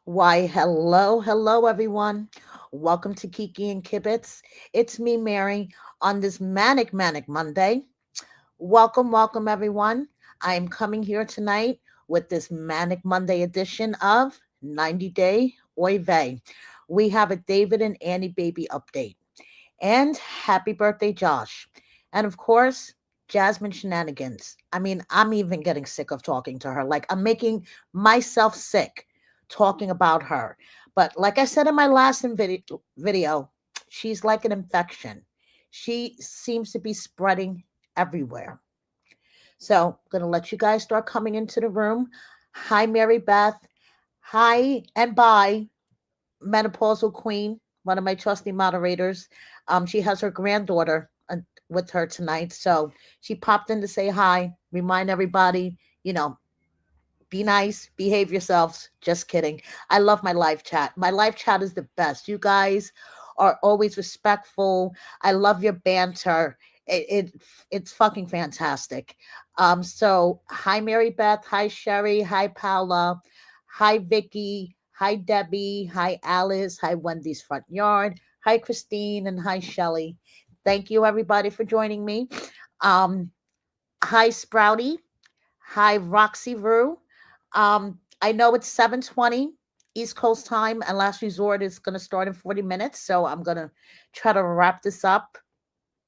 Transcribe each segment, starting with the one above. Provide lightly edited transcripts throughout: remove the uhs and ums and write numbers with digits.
Why, hello, everyone. Welcome to Kiki and Kibitz. It's me, Mary, on this manic Monday. Welcome, everyone. I am coming here tonight with this Manic Monday edition of 90 Day Oy Vey. We have a David and Annie baby update. And happy birthday, Josh. And of course, Jasmine shenanigans. I mean, I'm even getting sick of talking to her. Like, I'm making myself sick talking about her. But like I said in my last video, she's like an infection. She seems to be spreading everywhere. So I'm going to let you guys start coming into the room. Hi, Mary Beth. Hi, and bye, Menopausal Queen, one of my trusty moderators. She has her granddaughter with her tonight. So she popped in to say hi, remind everybody, be nice, behave yourselves. Just kidding. I love my live chat. My live chat is the best. You guys are always respectful. I love your banter. It's fucking fantastic. So hi Mary Beth, hi Sherry, hi Paula, hi Vicky, hi Debbie, hi Alice, hi Wendy's Front Yard, hi Christine, and hi Shelly. Thank you everybody for joining me. Um, Hi Sprouty. Hi, Roxy Rue. I know it's 7:20 East Coast time, and Last Resort is going to start in 40 minutes. So I'm going to try to wrap this up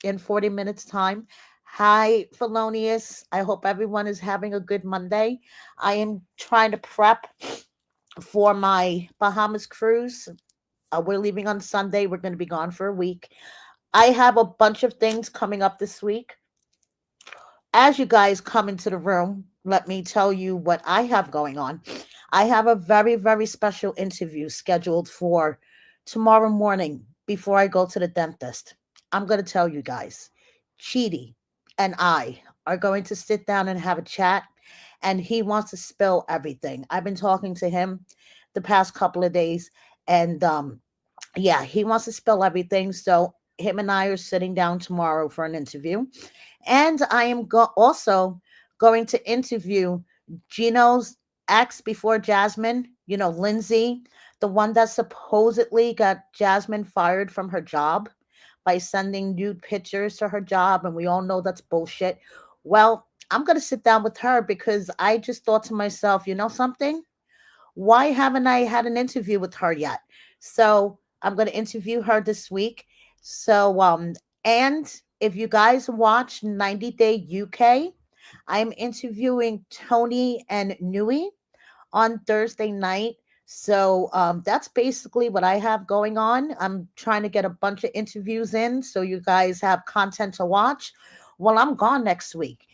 in 40 minutes time. Hi, Felonious. I hope everyone is having a good Monday. I am trying to prep for my Bahamas cruise. We're leaving on Sunday. We're going to be gone for a week. I have a bunch of things coming up this week. As you guys come into the room, let me tell you what I have going on. I have a very special interview scheduled for tomorrow morning before I go to the dentist. I'm going to tell you guys, Cheedy and I are going to sit down and have a chat, and he wants to spill everything. I've been talking to him the past couple of days, and yeah, he wants to spill everything. So him and I are sitting down tomorrow for an interview. And I am also going to interview Gino's ex before Jasmine, Lindsay, the one that supposedly got Jasmine fired from her job by sending nude pictures to her job. And we all know that's bullshit. Well, I'm going to sit down with her because I just thought to myself, you know something? Why haven't I had an interview with her yet? So I'm going to interview her this week. So, and if you guys watch 90 Day UK, I'm interviewing Tony and Nui on Thursday night. So that's basically what I have going on. I'm trying to get a bunch of interviews in so you guys have content to watch. Well, I'm gone next week.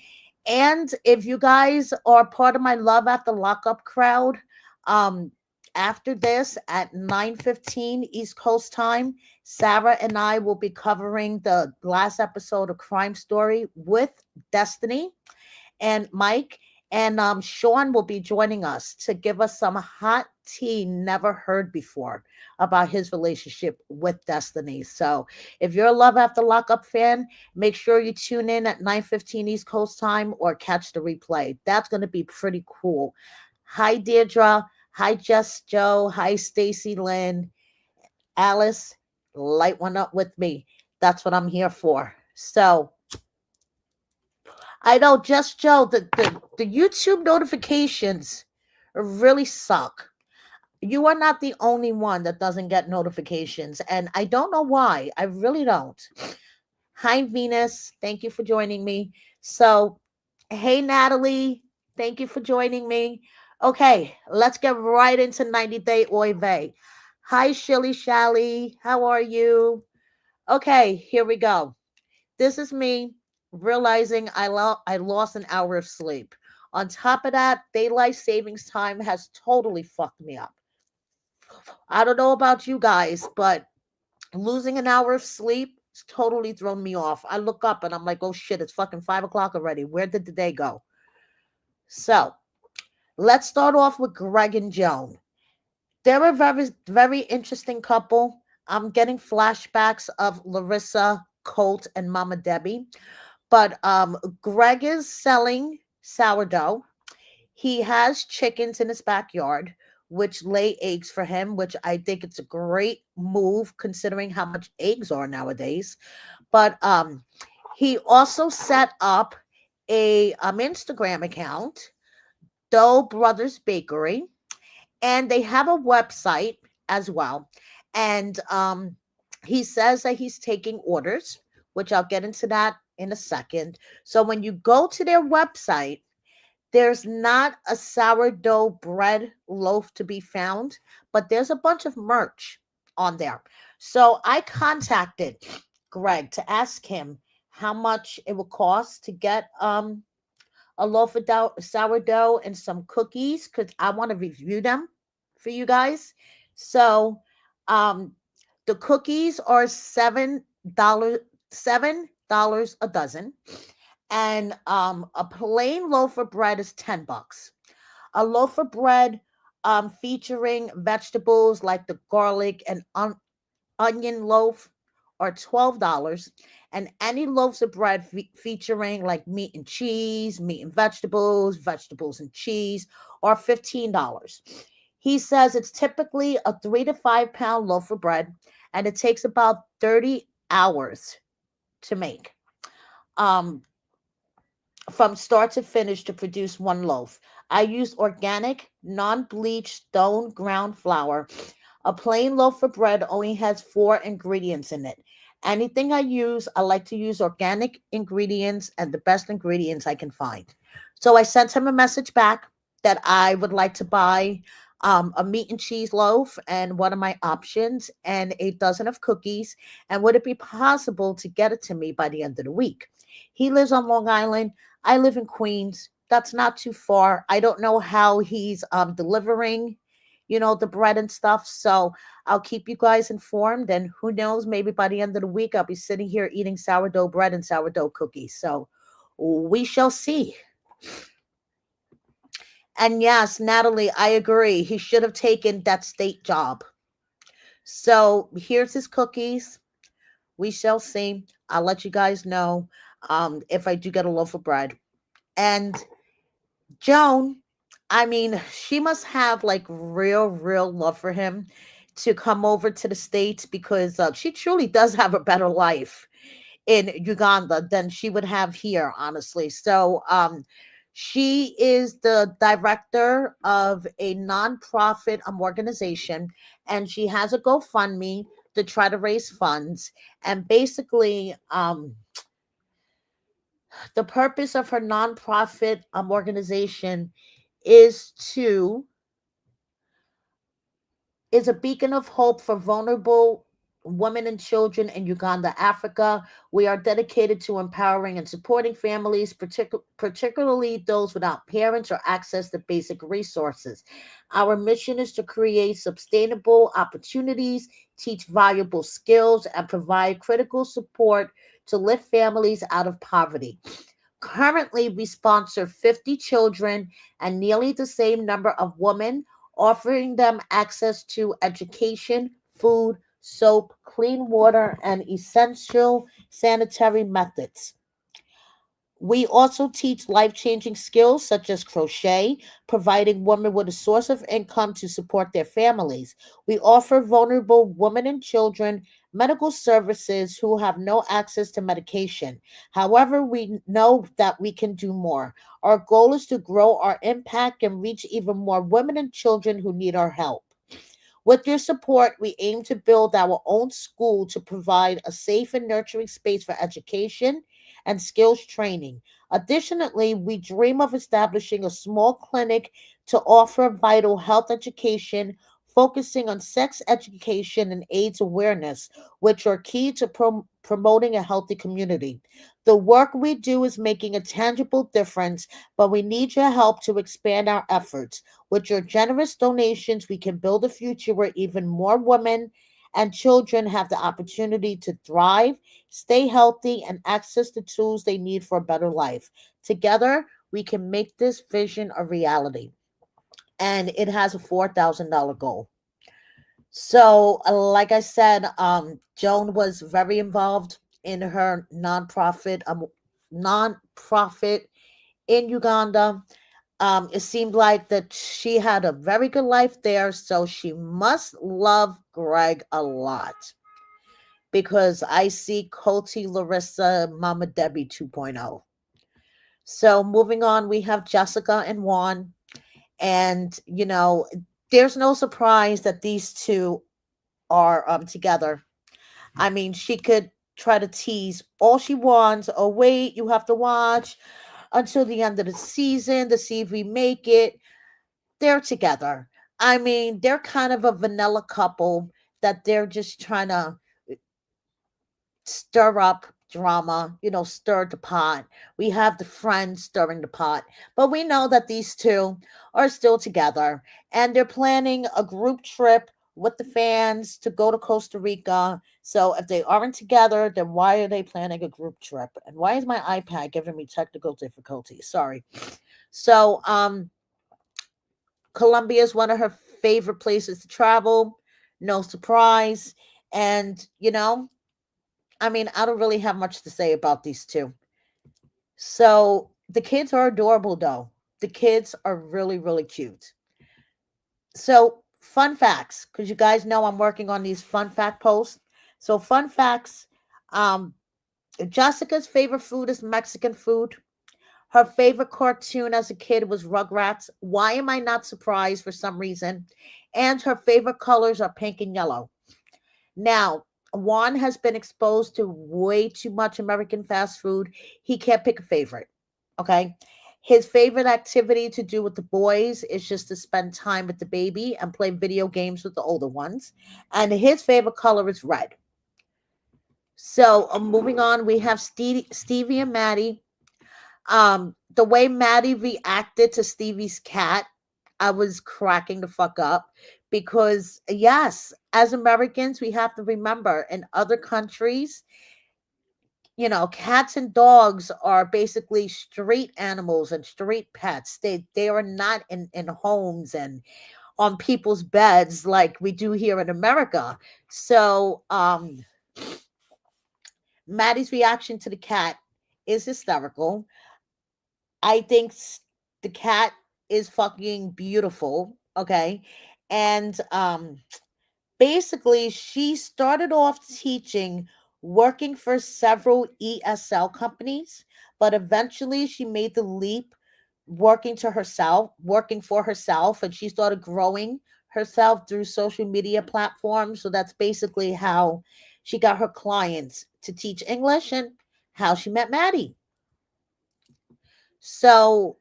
And if you guys are part of my Love After Lockup crowd, um, after this at 9:15 East Coast time, Sarah and I will be covering the last episode of Crime Story with Destiny and Mike. And Sean will be joining us to give us some hot tea never heard before about his relationship with Destiny. So if you're a Love After Lockup fan, make sure you tune in at 9:15 East Coast time or catch the replay. That's going to be pretty cool. Hi, Deirdre. Hi, Just Joe. Hi, Stacy Lynn. Alice, light one up with me. That's what I'm here for. So I know, Just Joe, the YouTube notifications really suck. You are not the only one that doesn't get notifications, and I don't know why. I really don't. Hi, Venus. Thank you for joining me. So, hey, Natalie. Thank you for joining me. Okay, let's get right into 90 Day Oy Vey. Hi, Shilly Shally. How are you? Okay, here we go. This is me realizing I lost an hour of sleep. On top of that, daylight savings time has totally fucked me up. I don't know about you guys, but losing an hour of sleep has totally thrown me off. I look up and I'm like, oh shit, it's fucking 5 o'clock already. Where did the day go? So let's start off with Greg and Joan. They're a very interesting couple. I'm getting flashbacks of Larissa, Colt, and Mama Debbie. But Greg is selling sourdough. He has chickens in his backyard, which lay eggs for him, which I think it's a great move considering how much eggs are nowadays. But he also set up a Instagram account, Dough Brothers Bakery, and they have a website as well. And he says that he's taking orders, which I'll get into that in a second. So when you go to their website, there's not a sourdough bread loaf to be found, but there's a bunch of merch on there. So I contacted Greg to ask him how much it would cost to get a loaf of sourdough and some cookies because I want to review them for you guys. So um the cookies are $7 $7 a dozen, and a plain loaf of bread is $10. A loaf of bread featuring vegetables like the garlic and onion loaf are $12, and any loaves of bread featuring like meat and cheese, meat and vegetables, vegetables and cheese are $15. He says it's typically a 3 to 5 pound loaf of bread, and it takes about 30 hours to make. Um, from start to finish to produce one loaf. I use organic, non bleached stone ground flour. A plain loaf of bread only has four ingredients in it. Anything I use, I like to use organic ingredients and the best ingredients I can find. So I sent him a message back that I would like to buy a meat and cheese loaf and one of my options and a dozen of cookies. And would it be possible to get it to me by the end of the week? He lives on Long Island. I live in Queens. That's not too far. I don't know how he's delivering, the bread and stuff. So I'll keep you guys informed. And who knows, maybe by the end of the week, I'll be sitting here eating sourdough bread and sourdough cookies. So we shall see. And yes, Natalie, I agree. He should have taken that state job. So here's his cookies. We shall see. I'll let you guys know if I do get a loaf of bread. And Joan, I mean, she must have like real love for him to come over to the States because she truly does have a better life in Uganda than she would have here, honestly. So, she is the director of a nonprofit organization, and she has a GoFundMe to try to raise funds. And basically, the purpose of her nonprofit organization is to is a beacon of hope for vulnerable women and children in Uganda, Africa. We are dedicated to empowering and supporting families, particularly those without parents or access to basic resources. Our mission is to create sustainable opportunities, teach valuable skills, and provide critical support to lift families out of poverty. Currently, we sponsor 50 children and nearly the same number of women, offering them access to education, food, soap, clean water, and essential sanitary methods. We also teach life changing skills such as crochet, providing women with a source of income to support their families. We offer vulnerable women and children medical services who have no access to medication. However, we know that we can do more. Our goal is to grow our impact and reach even more women and children who need our help. With your support, we aim to build our own school to provide a safe and nurturing space for education and skills training. Additionally, we dream of establishing a small clinic to offer vital health education, focusing on sex education and AIDS awareness, which are key to promoting a healthy community. The work we do is making a tangible difference, but we need your help to expand our efforts. With your generous donations, we can build a future where even more women and children have the opportunity to thrive, stay healthy, and access the tools they need for a better life. Together, we can make this vision a reality. And it has a $4,000 goal. So, like I said, Joan was very involved in her nonprofit in Uganda. It seemed like that she had a very good life there, so she must love Greg a lot because I see Coty Larissa Mama Debbie 2.0. So moving on, we have Jessica and Juan, and there's no surprise that these two are together. I mean, she could try to tease all she wants. Oh, wait, you have to watch until the end of the season to see if we make it. They're together. I mean, they're kind of a vanilla couple that they're just trying to stir up drama, stir the pot. We have the friends stirring the pot, but we know that these two are still together and they're planning a group trip with the fans to go to Costa Rica. So if they aren't together, then why are they planning a group trip? And why is my iPad giving me technical difficulties? Sorry. So, Colombia is one of her favorite places to travel. No surprise. And, I mean, I don't really have much to say about these two. So the kids are adorable, though. The kids are really, really cute. So, fun facts, because you guys know I'm working on these fun fact posts. So, fun facts, um, Jessica's favorite food is Mexican food. Her favorite cartoon as a kid was Rugrats. Why am I not surprised for some reason? And her favorite colors are pink and yellow. Now, Juan has been exposed to way too much American fast food. He can't pick a favorite. Okay. His favorite activity to do with the boys is just to spend time with the baby and play video games with the older ones. And his favorite color is red. So, moving on, we have Stevie and Maddie. The way Maddie reacted to Stevie's cat, I was cracking the fuck up because yes, as Americans, we have to remember in other countries, cats and dogs are basically street animals and street pets. They are not in homes and on people's beds like we do here in America. So Maddie's reaction to the cat is hysterical. I think the cat is fucking beautiful. Okay. And basically, she started off teaching, working for several ESL companies, but eventually she made the leap working for herself, and she started growing herself through social media platforms. So that's basically how she got her clients to teach English and how she met Maddie. So,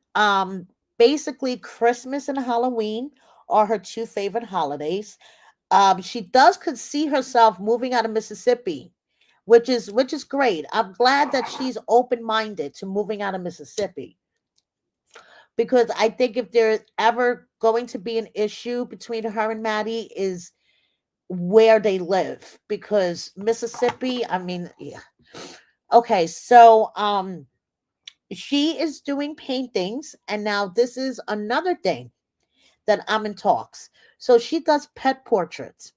basically, Christmas and Halloween are her two favorite holidays. She does could see herself moving out of Mississippi, which is great. I'm glad that she's open minded to moving out of Mississippi because I think if there's ever going to be an issue between her and Maddie is where they live because Mississippi. I mean, yeah. Okay, so she is doing paintings, and now this is another thing that I'm in talks. So she does pet portraits.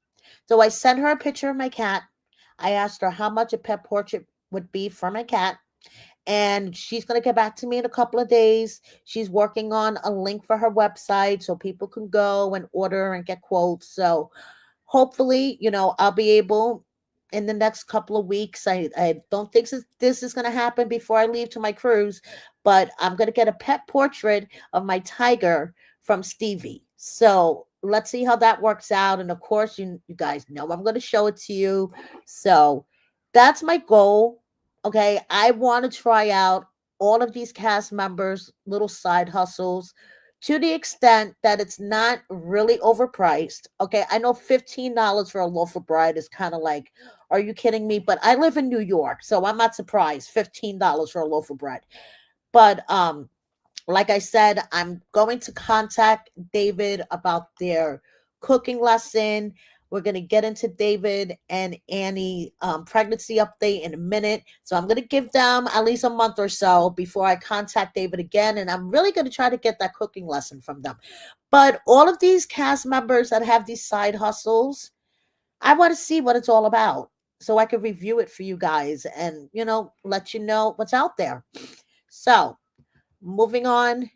So I sent her a picture of my cat. I asked her how much a pet portrait would be for my cat. And she's going to get back to me in a couple of days. She's working on a link for her website so people can go and order and get quotes. So hopefully, I'll be able in the next couple of weeks. I don't think this is going to happen before I leave to my cruise, but I'm going to get a pet portrait of my tiger from Stevie. So let's see how that works out. And of course, you guys know I'm going to show it to you. So that's my goal. Okay. I want to try out all of these cast members' little side hustles to the extent that it's not really overpriced. Okay, I know $15 for a loaf of bread is kind of like, are you kidding me? But I live in New York, so I'm not surprised. $15 for a loaf of bread. But like I said, I'm going to contact David about their cooking lesson. We're going to get into David and Annie pregnancy update in a minute. So I'm going to give them at least a month or so before I contact David again. And I'm really going to try to get that cooking lesson from them. But all of these cast members that have these side hustles, I want to see what it's all about so I can review it for you guys and, let you know what's out there. So moving on.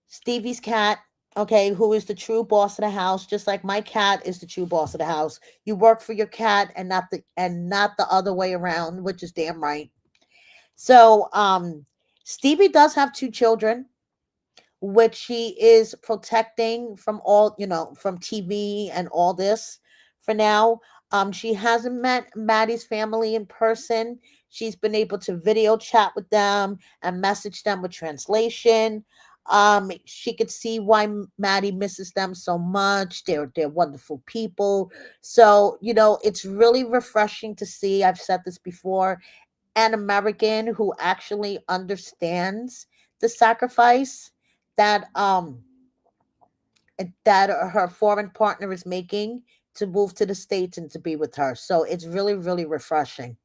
Stevie's cat, okay, who is the true boss of the house, just like my cat is the true boss of the house. You work for your cat and not the other way around, which is damn right. So Stevie does have two children, which she is protecting from all, from TV and all this for now. She hasn't met Maddie's family in person. She's been able to video chat with them and message them with translation. She could see why Maddie misses them so much. They're wonderful people. So, it's really refreshing to see. I've said this before, an American who actually understands the sacrifice that her foreign partner is making to move to the States and to be with her. So it's really, really refreshing.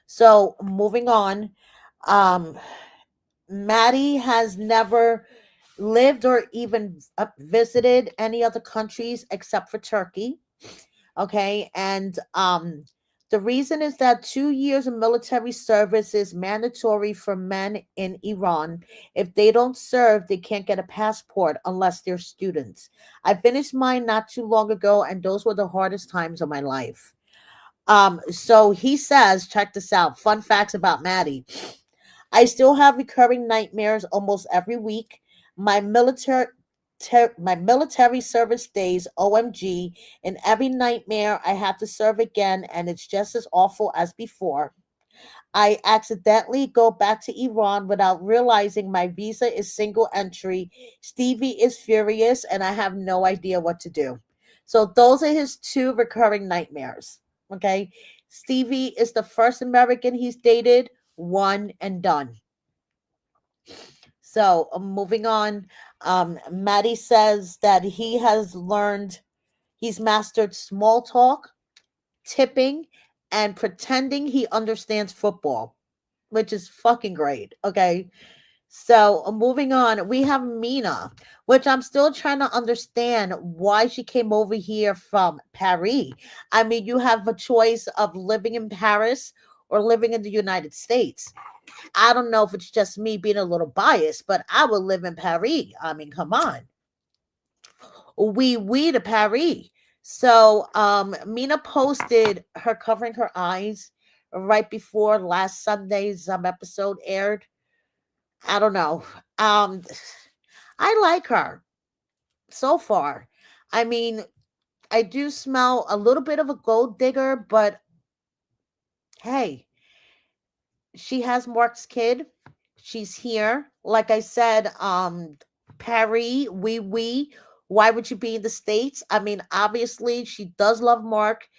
So moving on, um, Maddie has never lived or even visited any other countries except for Turkey. Okay, and the reason is that 2 years of military service is mandatory for men in Iran. If they don't serve, they can't get a passport unless they're students. I finished mine not too long ago, and those were the hardest times of my life. So he says, check this out, fun facts about Maddie. I still have recurring nightmares almost every week. My military service days, OMG, in every nightmare I have to serve again, and it's just as awful as before. I accidentally go back to Iran without realizing my visa is single entry. Stevie is furious, and I have no idea what to do. So those are his two recurring nightmares. Okay. Stevie is the first American he's dated, one and done. So moving on, Maddie says that he's mastered small talk, tipping, and pretending he understands football, which is fucking great. Okay. So moving on, we have Mina, which I'm still trying to understand why she came over here from Paris. I mean, you have a choice of living in Paris or living in the United States. I don't know if it's just me being a little biased, but I would live in Paris. I mean, come on. We to Paris. So Mina posted her covering her eyes right before last Sunday's episode aired. I don't know. Um I like her so far. I mean, I do smell a little bit of a gold digger, but hey, she has Mark's kid. She's here. Like I said, Paris, we. Why would you be in the States? I mean, obviously, she does love Mark.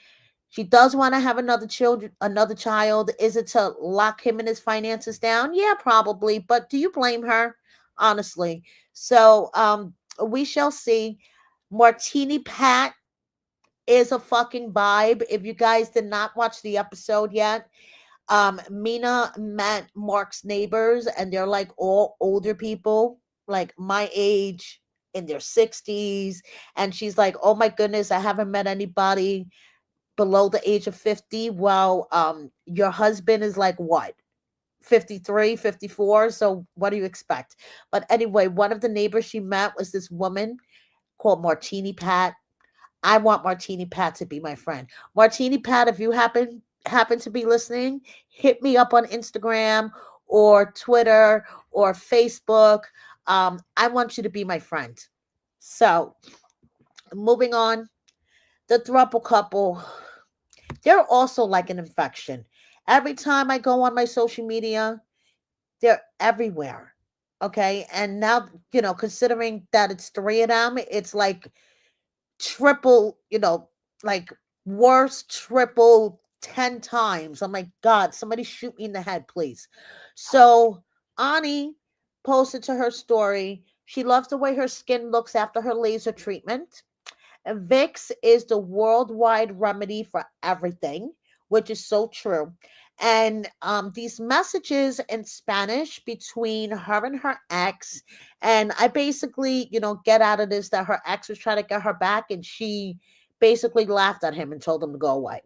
She does want to have another child. Is it to lock him and his finances down? Yeah, probably. But do you blame her? Honestly. So, we shall see. Martini Pat is a fucking vibe. If you guys did not watch the episode yet, Mina met Mark's neighbors, and they're like all older people, like my age, in their 60s. And she's like, oh my goodness, I haven't met anybody below the age of 50. Well, your husband is like what, 53, 54? So what do you expect? But anyway, one of the neighbors she met was this woman called Martini Pat. I want Martini Pat to be my friend. Martini Pat, if you happen to be listening, hit me up on Instagram or Twitter or Facebook. I want you to be my friend. So, moving on, the throuple couple, they're also like an infection. Every time I go on my social media, they're everywhere. Okay. And now, considering that it's three of them, it's like triple, like worse, triple 10 times. I'm like, God, somebody shoot me in the head, please. So Ani posted to her story. She loves the way her skin looks after her laser treatment. Vicks is the worldwide remedy for everything, which is so true. And these messages in Spanish between her and her ex, and I basically, get out of this that her ex was trying to get her back, and she basically laughed at him and told him to go away.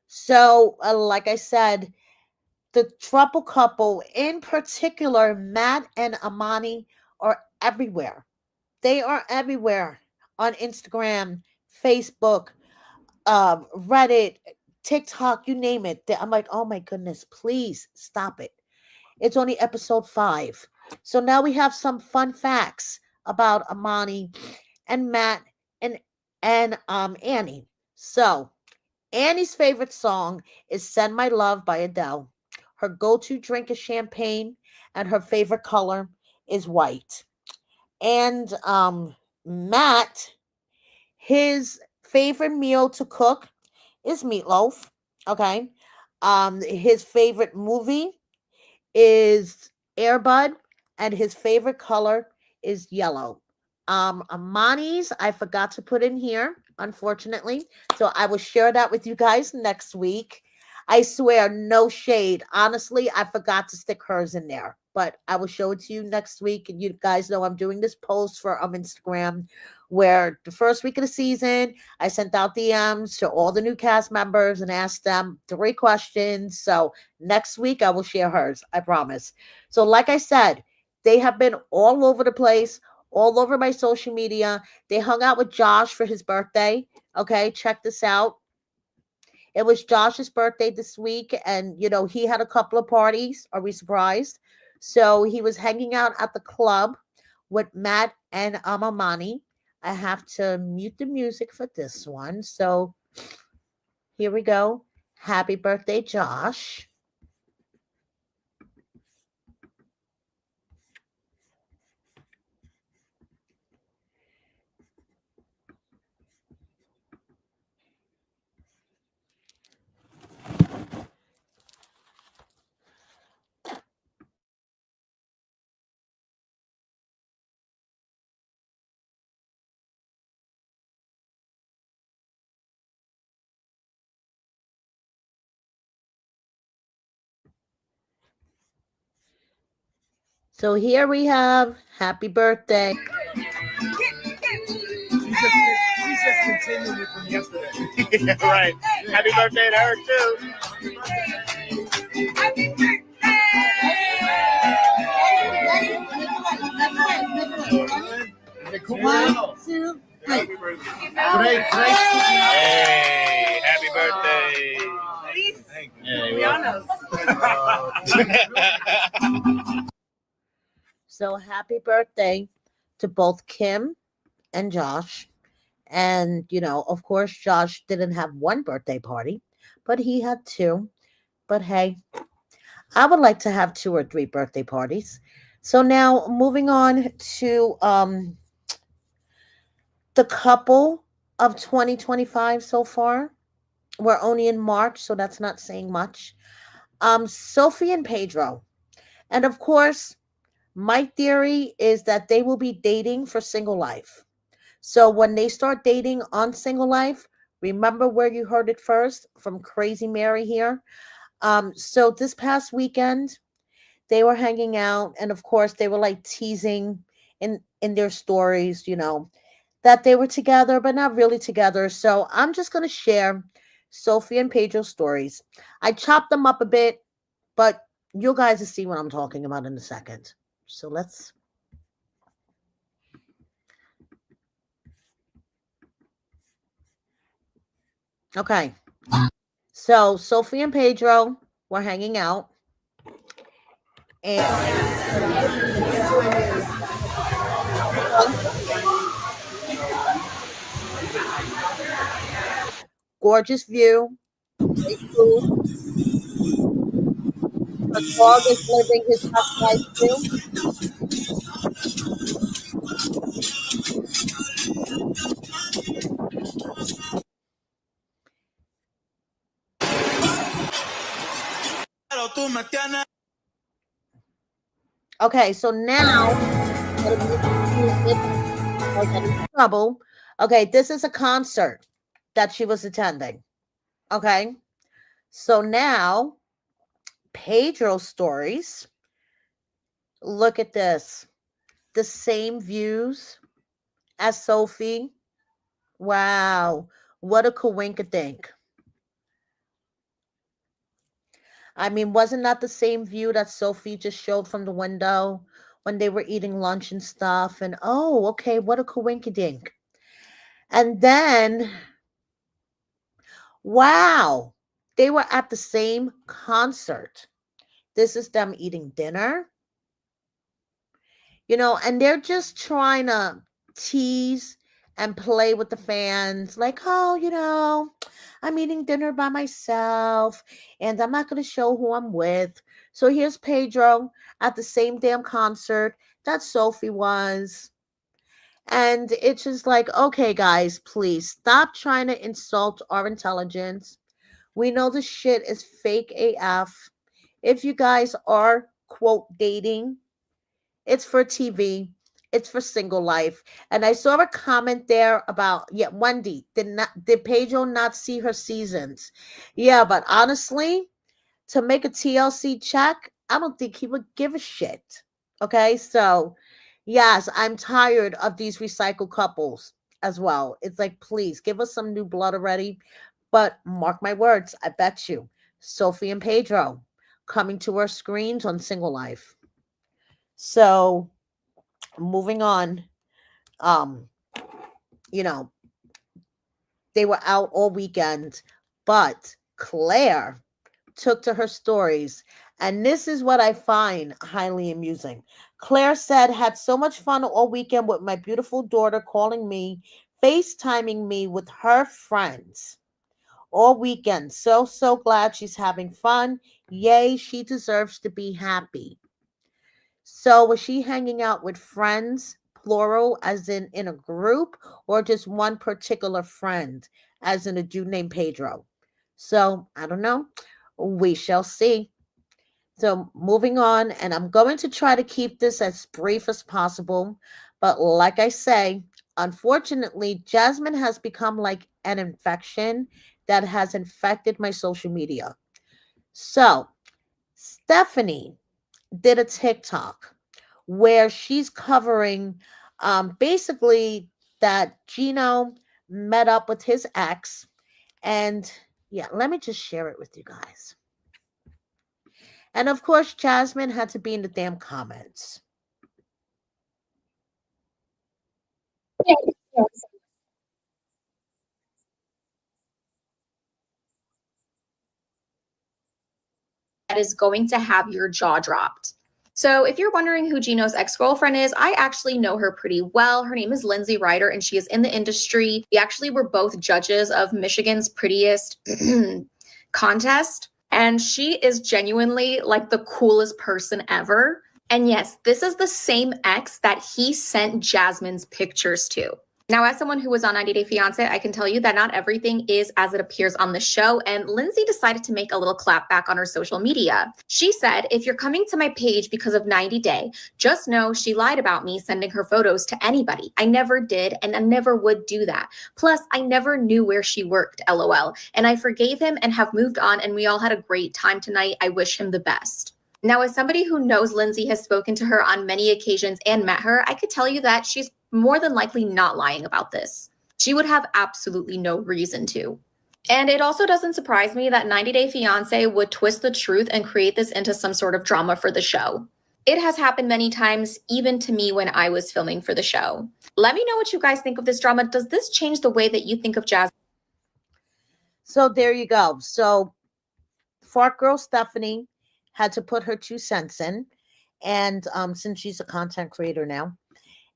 So, like I said, The throuple couple, in particular, Matt and Amani, are everywhere. They are everywhere on Instagram, Facebook, Reddit, TikTok, you name it. I'm like, oh my goodness, please stop it. It's only episode 5. So now we have some fun facts about Amani and Matt and Annie. So Annie's favorite song is Send My Love by Adele. Her go-to drink is champagne, and her favorite color is white. And Matt, his favorite meal to cook is meatloaf. Okay. His favorite movie is Airbud, and his favorite color is yellow. Amani's, I forgot to put in here, unfortunately. So I will share that with you guys next week. I swear, no shade. Honestly, I forgot to stick hers in there, but I will show it to you next week. And you guys know I'm doing this post for Instagram, where the first week of the season, I sent out DMs to all the new cast members and asked them 3 questions. So next week, I will share hers. I promise. So, like I said, they have been all over the place, all over my social media. They hung out with Josh for his birthday. Okay, check this out. It was Josh's birthday this week, and he had a couple of parties. Are we surprised? So he was hanging out at the club with Matt and Amani. I have to mute the music for this one. So here we go. Happy birthday, Josh. So here we have happy birthday. She's just continuing it from yesterday. Yeah, right. Happy birthday to her too. Happy birthday. One, two, three. Happy birthday. Hey, happy birthday. So happy birthday to both Kim and Josh. And, of course, Josh didn't have one birthday party, but he had 2. But hey, I would like to have 2 or 3 birthday parties. So now moving on to the couple of 2025 so far. We're only in March, so that's not saying much. Sophie and Pedro. And of course, my theory is that they will be dating for single life. So when they start dating on single life, remember where you heard it first from Crazy Mary here. So this past weekend, they were hanging out, and of course, they were like teasing in their stories, that they were together, but not really together. So I'm just gonna share Sophie and Pedro's stories. I chopped them up a bit, but you guys will see what I'm talking about in a second. So let's. Okay. So Sophie and Pedro were hanging out, and gorgeous view, great food. Her dog is living his best life too. Okay, so now that are getting in trouble. Okay, this is a concert that she was attending. Okay, so now Pedro's stories. Look at this. The same views as Sophie. Wow. What a coinkadink. I mean, wasn't that the same view that Sophie just showed from the window when they were eating lunch and stuff? And oh, okay, what a coinkydink. And then, wow, they were at the same concert. This is them eating dinner, and they're just trying to tease and play with the fans, like, oh, I'm eating dinner by myself and I'm not going to show who I'm with. So here's Pedro at the same damn concert that Sophie was. And it's just like, okay, guys, please stop trying to insult our intelligence. We know the shit is fake AF. If you guys are, quote, dating, it's for TV. It's for single life. And I saw a comment there about, yeah, Wendy, did Pedro not see her seasons? Yeah, but honestly, to make a TLC check, I don't think he would give a shit. Okay, so yes, I'm tired of these recycled couples as well. It's like, please give us some new blood already. But mark my words, I bet you, Sophie and Pedro coming to our screens on Single Life. So moving on, um, you know, they were out all weekend, but Claire took to her stories. And this is what I find highly amusing. Claire said, had so much fun all weekend with my beautiful daughter calling me, FaceTiming me with her friends all weekend. So glad she's having fun. Yay, she deserves to be happy. So was she hanging out with friends, plural, as in a group, or just one particular friend, as in a dude named Pedro? So I don't know. We shall see. So moving on, and I'm going to try to keep this as brief as possible. But like I say, unfortunately, Jasmine has become like an infection that has infected my social media. So Stephanie did a TikTok where she's covering basically that Gino met up with his ex. And yeah, let me just share it with you guys. And of course, Jasmine had to be in the damn comments. That is going to have your jaw dropped. So, if you're wondering who Gino's ex girlfriend is, I actually know her pretty well. Her name is Lindsay Ryder, and she is in the industry. We actually were both judges of Michigan's Prettiest contest, and she is genuinely like the coolest person ever. And yes, this is the same ex that he sent Jasmine's pictures to. Now, as someone who was on 90 Day Fiancé, I can tell you that not everything is as it appears on the show, and Lindsay decided to make a little clap back on her social media. She said, if you're coming to my page because of 90 Day, just know she lied about me sending her photos to anybody. I never did, and I never would do that. Plus, I never knew where she worked, LOL. And I forgave him and have moved on, and we all had a great time tonight. I wish him the best. Now, as somebody who knows Lindsay, has spoken to her on many occasions and met her, I could tell you that she's more than likely not lying about this. She would have absolutely no reason to. And it also doesn't surprise me that 90 Day Fiancé would twist the truth and create this into some sort of drama for the show. It has happened many times, even to me when I was filming for the show. Let me know what you guys think of this drama. Does this change the way that you think of Jazz? So there you go. So Fart Girl Stephanie had to put her 2 cents in, and since she's a content creator now,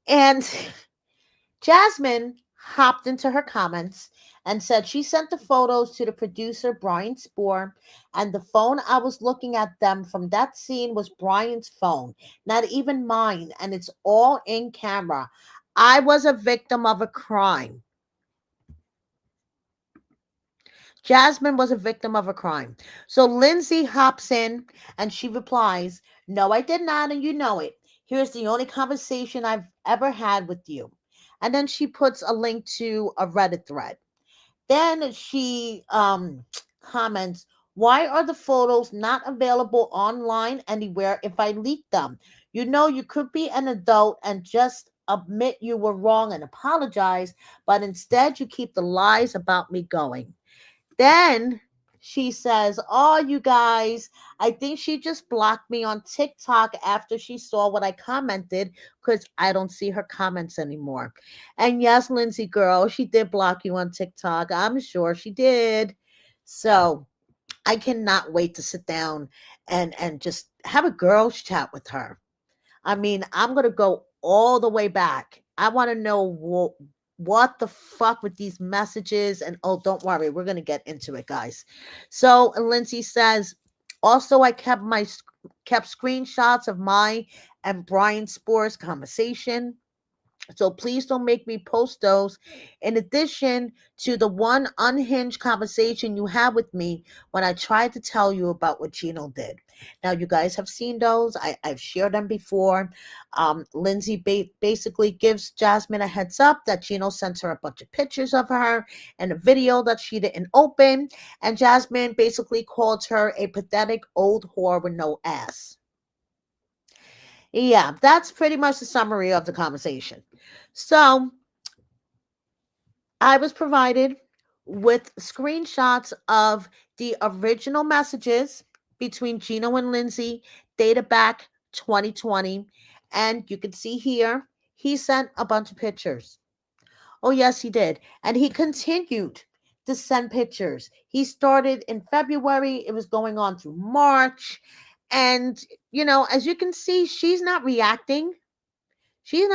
and Jasmine hopped into her comments and said she sent the photos to the producer Brian Spoor, and the phone I was looking at them from that scene was Brian's phone, not even mine, and it's all in camera. I was a victim of a crime. Jasmine was a victim of a crime. So Lindsay hops in and she replies, no, I did not, and you know it. Here's the only conversation I've ever had with you. And then she puts a link to a Reddit thread. Then she comments, why are the photos not available online anywhere if I leak them? You know, you could be an adult and just admit you were wrong and apologize, but instead you keep the lies about me going. Then She says, "Oh, you guys, I think she just blocked me on TikTok after she saw what I commented because I don't see her comments anymore." And yes, Lindsay girl, she did block you on TikTok. I'm sure she did. So I cannot wait to sit down and just have a girls chat with her. I mean, I'm going to go all the way back. I want to know what the fuck with these messages. And oh, don't worry, we're going to get into it, guys. So Lindsay says, also, I kept screenshots of my and Brian Spore's conversation. So please don't make me post those. In addition to the one unhinged conversation you had with me when I tried to tell you about what Gino did. Now, you guys have seen those. I've shared them before. Lindsay basically gives Jasmine a heads up that Gino sent her a bunch of pictures of her and a video that she didn't open. And Jasmine basically called her a pathetic old whore with no ass. Yeah, that's pretty much the summary of the conversation. So I was provided with screenshots of the original messages between Gino and Lindsay dated back 2020. And you can see here, he sent a bunch of pictures. Oh, yes, he did. And he continued to send pictures. He started in February, it was going on through March. And, as you can see, she's not reacting. She's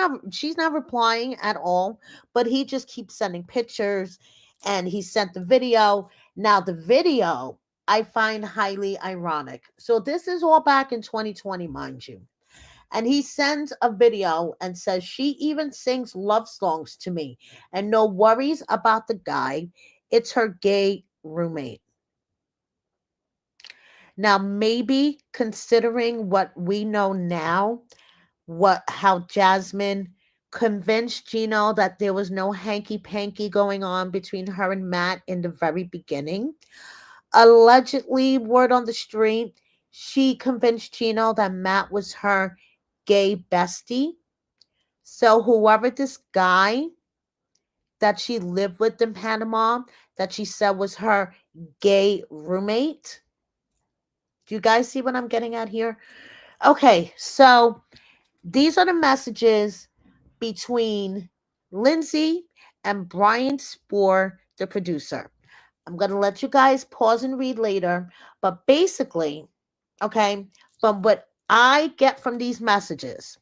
not replying at all, but he just keeps sending pictures and he sent the video. Now the video I find highly ironic. So this is all back in 2020, mind you. And he sends a video and says she even sings love songs to me and no worries about the guy. It's her gay roommate. Now maybe considering what we know now, how Jasmine convinced Gino that there was no hanky panky going on between her and Matt in the very beginning. Allegedly, word on the street, she convinced Gino that Matt was her gay bestie. So whoever this guy that she lived with in Panama that she said was her gay roommate. Do you guys see what I'm getting at here? Okay, so these are the messages between Lindsay and Brian Spoor, the producer. I'm going to let you guys pause and read later, but basically, okay, from what I get from these messages,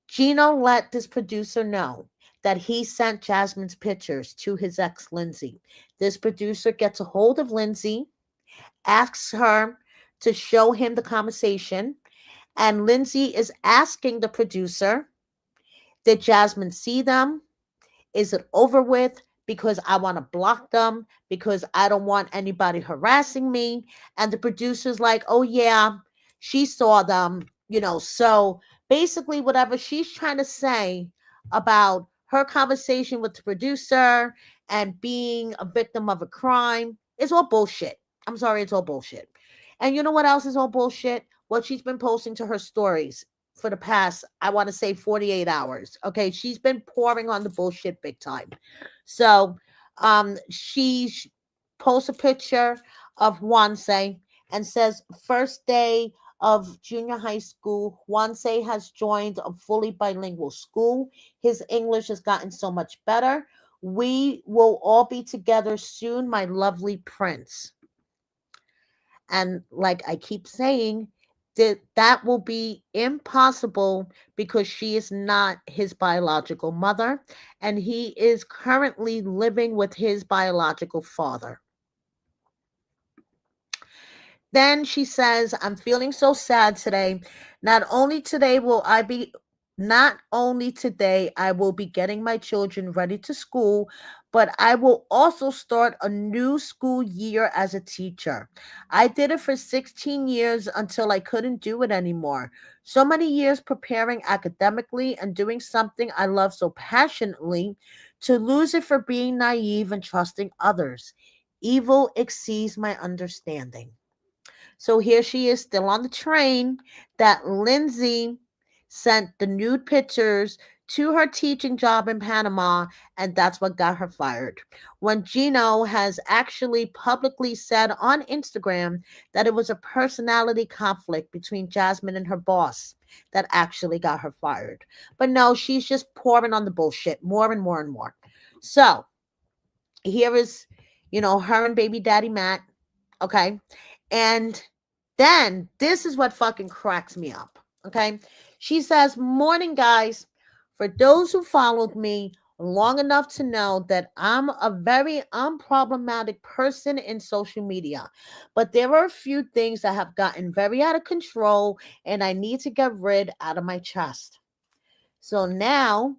Gino let this producer know that he sent Jasmine's pictures to his ex, Lindsay. This producer gets a hold of Lindsay, asks her to show him the conversation, and Lindsay is asking the producer, did Jasmine see them? Is it over with? Because I want to block them because I don't want anybody harassing me. And the producer's like, oh, yeah, she saw them, So basically, whatever she's trying to say about her conversation with the producer and being a victim of a crime is all bullshit. I'm sorry, it's all bullshit. And you know what else is all bullshit? What she's been posting to her stories for the past, I want to say 48 hours. Okay. She's been pouring on the bullshit big time. So she posts a picture of Juan and says, first day of junior high school, Juan has joined a fully bilingual school. His English has gotten so much better. We will all be together soon, my lovely prince. And like I keep saying, that will be impossible because she is not his biological mother and he is currently living with his biological father. Then she says, I'm feeling so sad today. Not only today I will be getting my children ready to school, but I will also start a new school year as a teacher. I did it for 16 years until I couldn't do it anymore. So many years preparing academically and doing something I love so passionately to lose it for being naive and trusting others. Evil exceeds my understanding. So here she is still on the train that Lindsay sent the nude pictures to her teaching job in Panama, and that's what got her fired. When Gino has actually publicly said on Instagram that it was a personality conflict between Jasmine and her boss that actually got her fired. But no, she's just pouring on the bullshit more and more and more. So here is, her and baby daddy Matt. Okay. And then this is what fucking cracks me up. Okay. She says, "Morning, guys. For those who followed me long enough to know that I'm a very unproblematic person in social media, but there are a few things that have gotten very out of control and I need to get rid out of my chest." So now,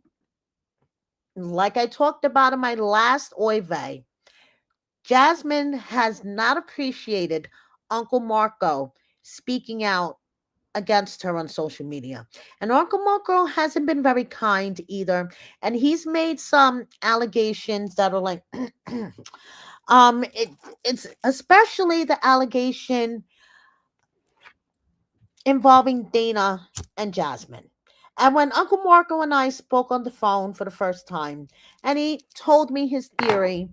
like I talked about in my last Oy vey, Jasmine has not appreciated Uncle Marco speaking out against her on social media. And Uncle Marco hasn't been very kind either. And he's made some allegations that are like, it's especially the allegation involving Dana and Jasmine. And when Uncle Marco and I spoke on the phone for the first time, and he told me his theory,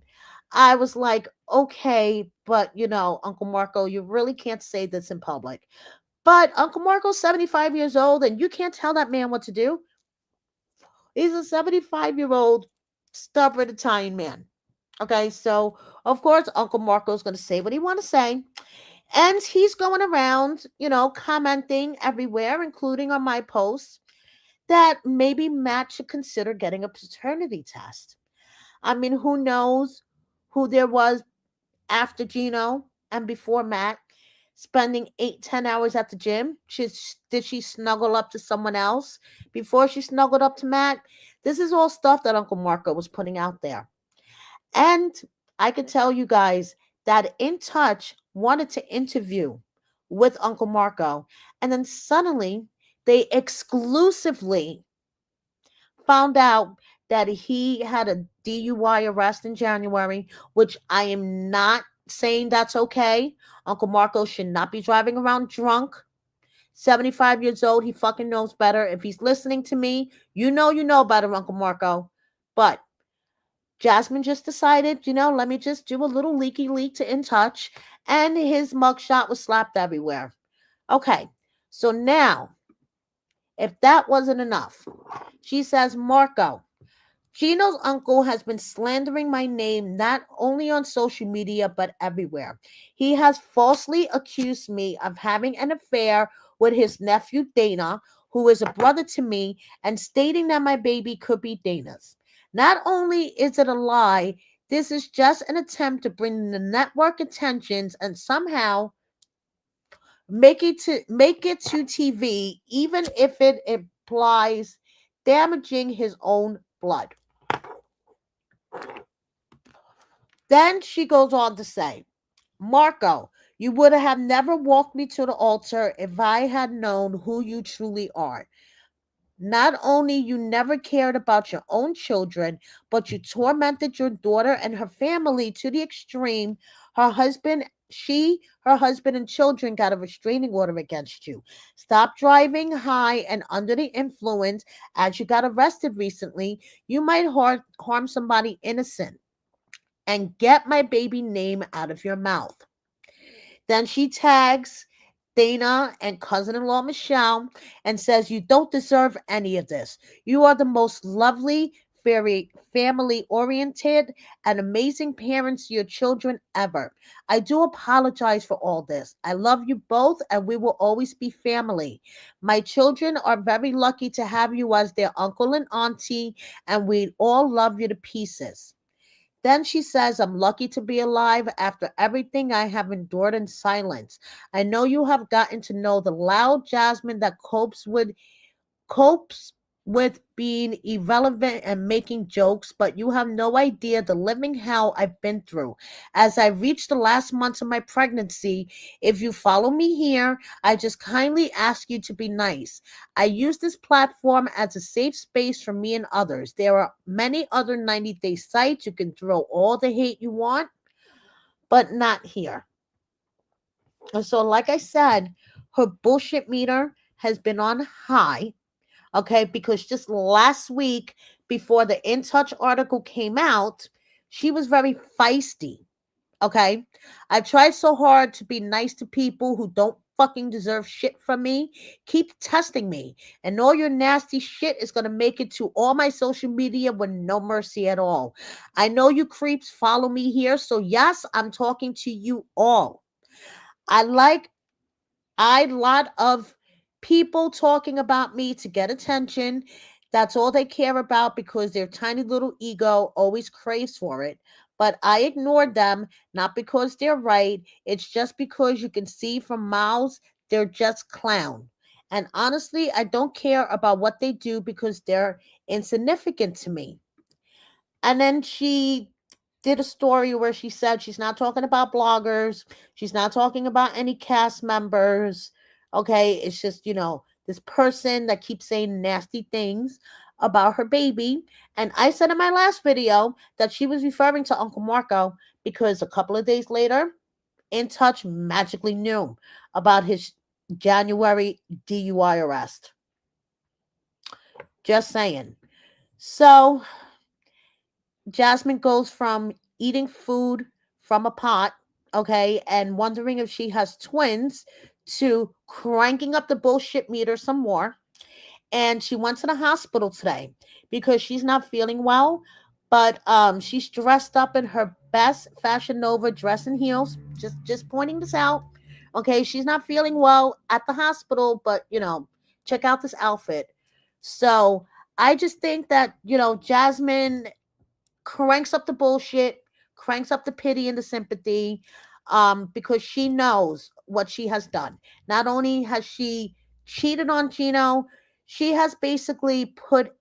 I was like, okay, but Uncle Marco, you really can't say this in public. But Uncle Marco's 75 years old, and you can't tell that man what to do. He's a 75-year-old, stubborn Italian man. Okay, so of course, Uncle Marco's going to say what he want to say. And he's going around, commenting everywhere, including on my posts, that maybe Matt should consider getting a paternity test. I mean, who knows who there was after Gino and before Matt spending 8-10 hours at the gym? Did she snuggle up to someone else before she snuggled up to Matt? This is all stuff that Uncle Marco was putting out there. And I can tell you guys that In Touch wanted to interview with Uncle Marco, and then suddenly they exclusively found out that he had a DUI arrest in January, which I am not saying that's okay. Uncle Marco should not be driving around drunk. 75 years old, he fucking knows better. If he's listening to me, you know better, Uncle Marco. But Jasmine just decided, let me just do a little leaky leak to In Touch, and his mugshot was slapped everywhere. Okay, so now, if that wasn't enough, she says, "Marco, Gino's uncle has been slandering my name not only on social media but everywhere. He has falsely accused me of having an affair with his nephew Dana, who is a brother to me, and stating that my baby could be Dana's. Not only is it a lie, this is just an attempt to bring the network attentions and somehow make it to TV, even if it implies damaging his own blood." Then she goes on to say, "Marco, you would have never walked me to the altar if I had known who you truly are. Not only you never cared about your own children, but you tormented your daughter and her family to the extreme. Her husband and children got a restraining order against you. Stop driving high and under the influence as you got arrested recently. You might harm somebody innocent. And get my baby name out of your mouth." Then she tags Dana and cousin in law Michelle and says, "You don't deserve any of this. You are the most lovely, very family oriented, and amazing parents to your children ever. I do apologize for all this. I love you both, and we will always be family. My children are very lucky to have you as their uncle and auntie, and we all love you to pieces." Then she says, "I'm lucky to be alive after everything I have endured in silence. I know you have gotten to know the loud Jasmine that copes with being irrelevant and making jokes, but you have no idea the living hell I've been through. As I reach the last months of my pregnancy, if you follow me here, I just kindly ask you to be nice. I use this platform as a safe space for me and others. There are many other 90-day sites you can throw all the hate you want, but not here." And so, like I said, her bullshit meter has been on high. Okay, because just last week, before the In Touch article came out, she was very feisty. Okay, I tried so hard to be nice to people who don't fucking deserve shit from me. Keep testing me, and all your nasty shit is gonna make it to all my social media with no mercy at all. I know you creeps follow me here, so yes, I'm talking to you all. I like I lot of people talking about me to get attention. That's all they care about because their tiny little ego always craves for it. But I ignored them, not because they're right. It's just because you can see from miles they're just clown. And honestly, I don't care about what they do because they're insignificant to me. And then she did a story where she said she's not talking about bloggers, she's not talking about any cast members. Okay, it's just, this person that keeps saying nasty things about her baby. And I said in my last video that she was referring to Uncle Marco because a couple of days later, In Touch magically knew about his January DUI arrest. Just saying. So Jasmine goes from eating food from a pot, okay, and wondering if she has twins to cranking up the bullshit meter some more. And she went to the hospital today because she's not feeling well. But she's dressed up in her best Fashion Nova dress and heels. Just pointing this out. Okay, she's not feeling well at the hospital, but check out this outfit. So I just think that Jasmine cranks up the bullshit, cranks up the pity and the sympathy, because she knows what she has done. Not only has she cheated on Gino, she has basically put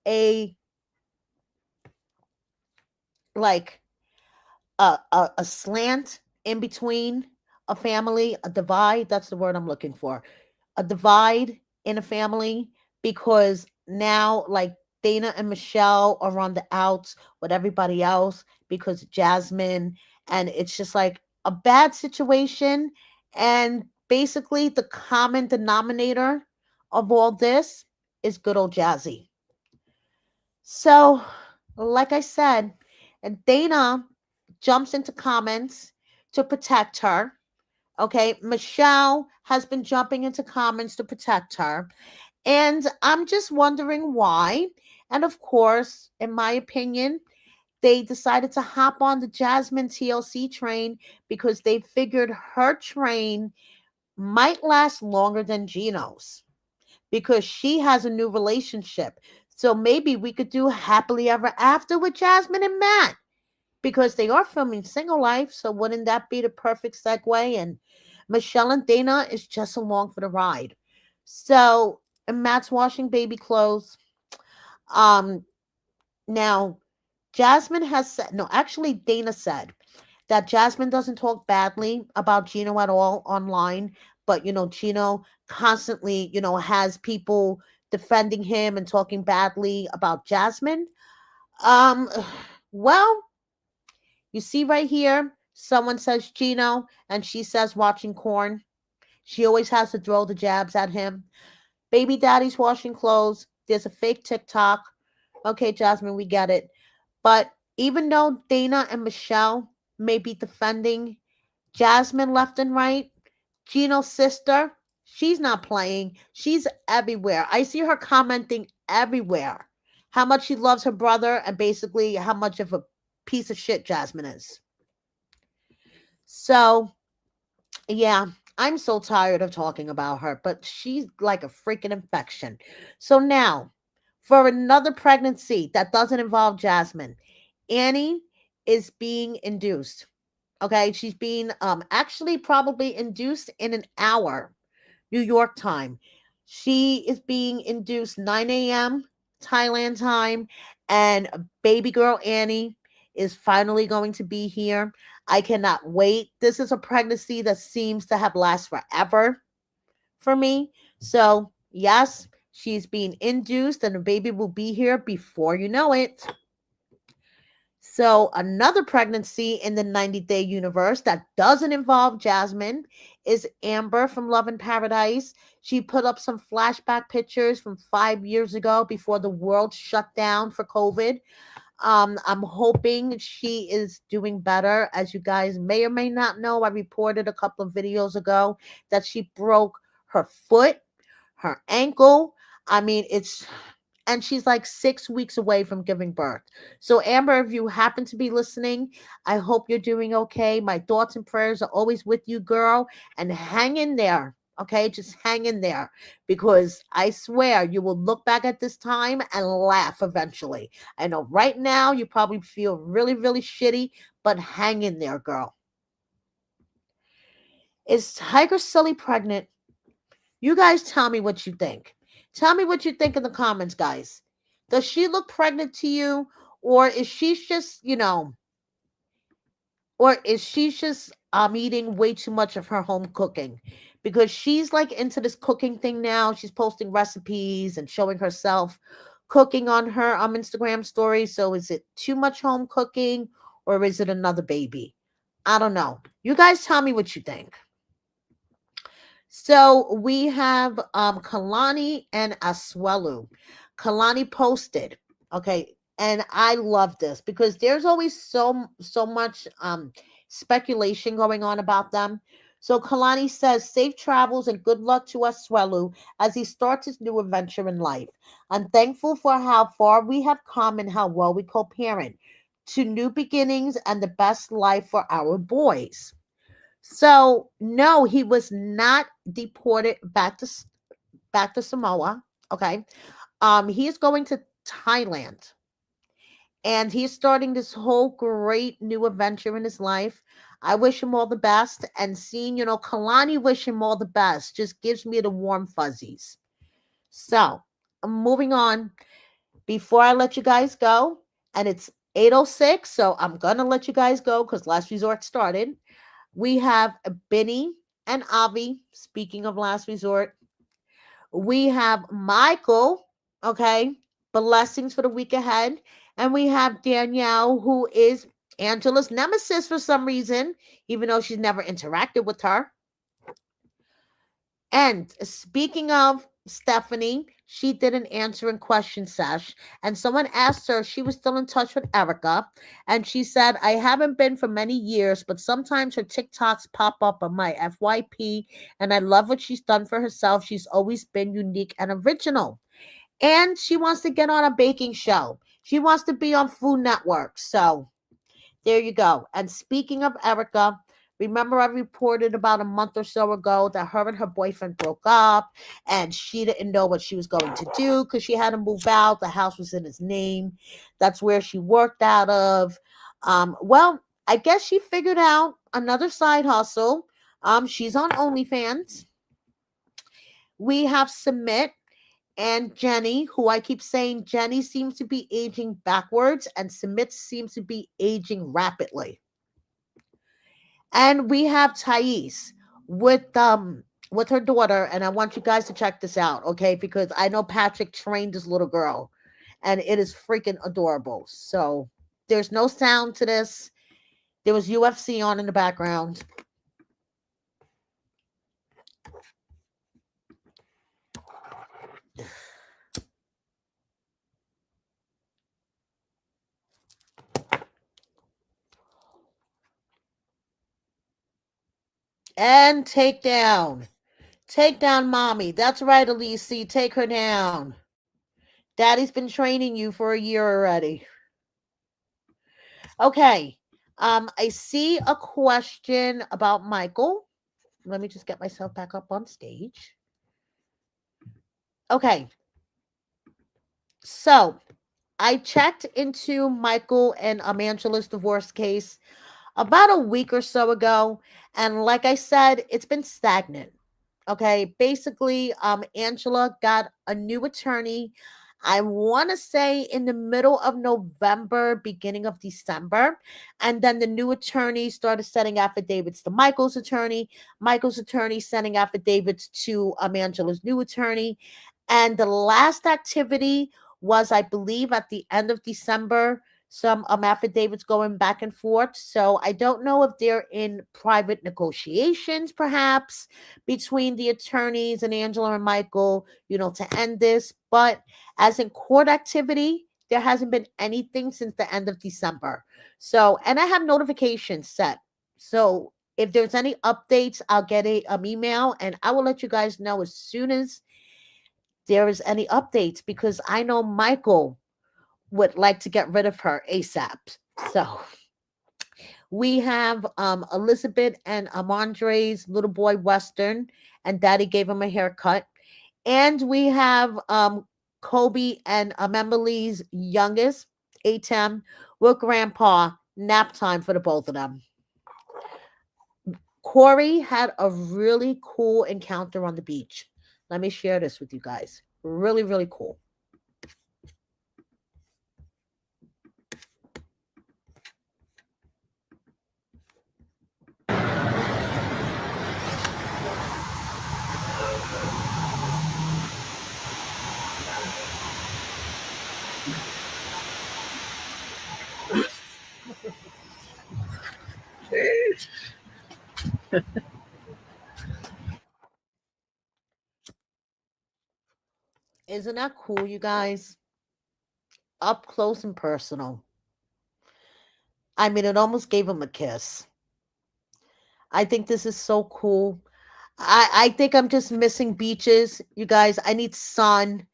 like a slant in between a family, a divide. That's the word I'm looking for. A divide in a family because now, like, Dana and Michelle are on the outs with everybody else because of Jasmine. And it's just like a bad situation. And basically, the common denominator of all this is good old Jazzy. So, like I said, and Dana jumps into comments to protect her. Okay, Michelle has been jumping into comments to protect her. And I'm just wondering why. And of course, in my opinion, they decided to hop on the Jasmine TLC train because they figured her train might last longer than Gino's because she has a new relationship. So maybe we could do happily ever after with Jasmine and Matt because they are filming Single Life. So wouldn't that be the perfect segue? And Michelle and Dana is just along for the ride. So and Matt's washing baby clothes. Um, Now Jasmine has said no. Actually, Dana said that Jasmine doesn't talk badly about Gino at all online, but Gino constantly has people defending him and talking badly about Jasmine. Um, well, you see right here, someone says Gino, and she says watching corn. She always has to throw the jabs at him. Baby daddy's washing clothes. There's a fake TikTok. Okay, Jasmine, we get it. But even though Dana and Michelle may be defending Jasmine left and right, Gino's sister, she's not playing. She's everywhere. I see her commenting everywhere how much she loves her brother and basically how much of a piece of shit Jasmine is. So, yeah, I'm so tired of talking about her, but she's like a freaking infection. So now, for another pregnancy that doesn't involve Jasmine, Annie is being induced. Okay, she's being actually probably induced in an hour, New York time. She is being induced 9 a.m. Thailand time, and baby girl Annie is finally going to be here. I cannot wait. This is a pregnancy that seems to have lasted forever for me. So, yes, she's being induced, and the baby will be here before you know it. So, another pregnancy in the 90-day universe that doesn't involve Jasmine is Amber from Love in Paradise. She put up some flashback pictures from 5 years ago before the world shut down for COVID. I'm hoping she is doing better. As you guys may or may not know, I reported a couple of videos ago that she broke her foot, her ankle. I mean, and she's like 6 weeks away from giving birth. So, Amber, if you happen to be listening, I hope you're doing okay. My thoughts and prayers are always with you, girl, and hang in there. Okay, just hang in there because I swear you will look back at this time and laugh eventually. I know right now you probably feel really, really shitty, but hang in there, girl. Is Tiger Sully pregnant? You guys tell me what you think. Tell me what you think in the comments, guys. Does she look pregnant to you? Or is she just, eating way too much of her home cooking? Because she's like into this cooking thing now. She's posting recipes and showing herself cooking on her Instagram story. So is it too much home cooking or is it another baby? I don't know. You guys tell me what you think. So we have Kalani and Aswelu. Kalani posted, okay, and I love this because there's always so much speculation going on about them. So Kalani says, safe travels and good luck to Aswelu as he starts his new adventure in life. I'm thankful for how far we have come and how well we co-parent to new beginnings and the best life for our boys. So no, he was not deported back to Samoa. Okay, he is going to Thailand, and he's starting this whole great new adventure in his life. I wish him all the best, and seeing Kalani wish him all the best just gives me the warm fuzzies. So moving on. Before I let you guys go, and it's 8:06, so I'm gonna let you guys go because Last Resort started. We have Benny and Avi. Speaking of Last Resort, we have Michael. Okay, blessings for the week ahead, and we have Danielle, who is Angela's nemesis for some reason, even though she's never interacted with her. And speaking of Stephanie, she did an answering question sesh, and someone asked her if she was still in touch with Erica, and she said, I haven't been for many years, but sometimes her TikToks pop up on my FYP, and I love what she's done for herself. She's always been unique and original. And she wants to get on a baking show. She wants to be on Food Network. So there you go. And speaking of Erica, remember I reported about a month or so ago that her and her boyfriend broke up and she didn't know what she was going to do because she had to move out. The house was in his name. That's where she worked out of. Well, I guess she figured out another side hustle. She's on OnlyFans. We have Submit and Jenny, who I keep saying Jenny seems to be aging backwards and Submit seems to be aging rapidly. And we have Thais with her daughter, and I want you guys to check this out, okay? Because I know Patrick trained this little girl, and it is freaking adorable. So there's no sound to this. There was UFC on in the background. And take down. Take down mommy. That's right, Elise. Take her down. Daddy's been training you for a year already. Okay. I see a question about Michael. Let me just get myself back up on stage. Okay. So I checked into Michael and Angela's divorce case about a week or so ago. And like I said, it's been stagnant. Okay. Basically, Angela got a new attorney. I want to say in the middle of November, beginning of December. And then the new attorney started sending affidavits to Michael's attorney. Michael's attorney sending affidavits to Angela's new attorney. And the last activity was, I believe, at the end of December. some affidavits going back and forth. So I don't know if they're in private negotiations, perhaps, between the attorneys and Angela and Michael, to end this. But as in court activity, there hasn't been anything since the end of December. So, and I have notifications set. So if there's any updates, I'll get an email and I will let you guys know as soon as there is any updates, because I know Michael would like to get rid of her ASAP. So we have Elizabeth and Amandre's little boy Western, and Daddy gave him a haircut. And we have Kobe and Emily's youngest, Atem, with Grandpa. Nap time for the both of them. Corey had a really cool encounter on the beach. Let me share this with you guys. Really, really cool. Isn't that cool, you guys? Up close and personal. I mean, it almost gave him a kiss. I think this is so cool. I think I'm just missing beaches, you guys. I need sun.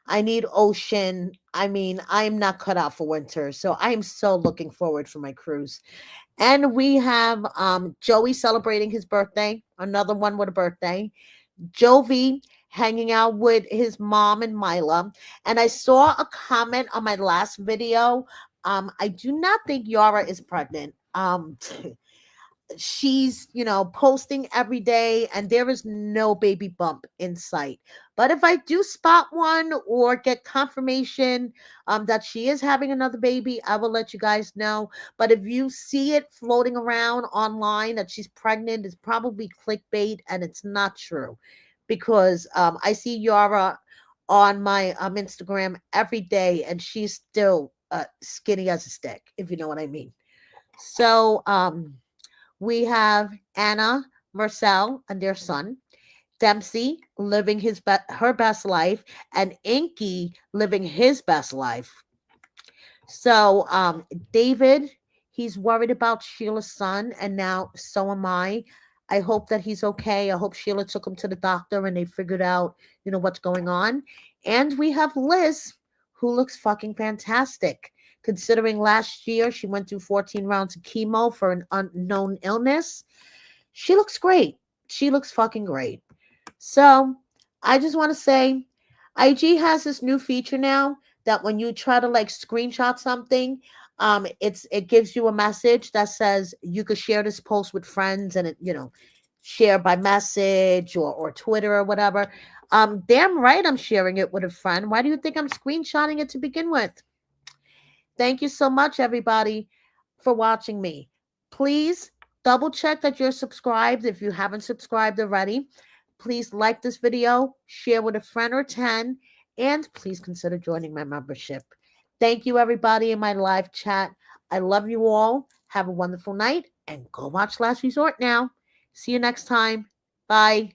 I need ocean. I mean, I'm not cut out for winter, so I am so looking forward for my cruise. And we have Joey celebrating his birthday, another one with a birthday. Jovi hanging out with his mom and Mila. And I saw a comment on my last video. I do not think Yara is pregnant. She's posting every day and there is no baby bump in sight. But if I do spot one or get confirmation that she is having another baby, I will let you guys know. But if you see it floating around online that she's pregnant, it's probably clickbait and it's not true, because I see Yara on my Instagram every day and she's still skinny as a stick, if you know what I mean. So we have Anna, Marcel, and their son. Dempsey living her best life, and Inky living his best life. So David, he's worried about Sheila's son, and now so am I. I hope that he's okay. I hope Sheila took him to the doctor and they figured out, what's going on. And we have Liz, who looks fucking fantastic. Considering last year she went through 14 rounds of chemo for an unknown illness, she looks great. She looks fucking great. So I just want to say, IG has this new feature now that when you try to like screenshot something, it gives you a message that says you could share this post with friends, and it share by message or Twitter or whatever. Damn right I'm sharing it with a friend. Why do you think I'm screenshotting it to begin with? Thank you so much, everybody, for watching me. Please double check that you're subscribed if you haven't subscribed already. Please like this video, share with a friend or 10, and please consider joining my membership. Thank you, everybody, in my live chat. I love you all. Have a wonderful night, and go watch Last Resort now. See you next time. Bye.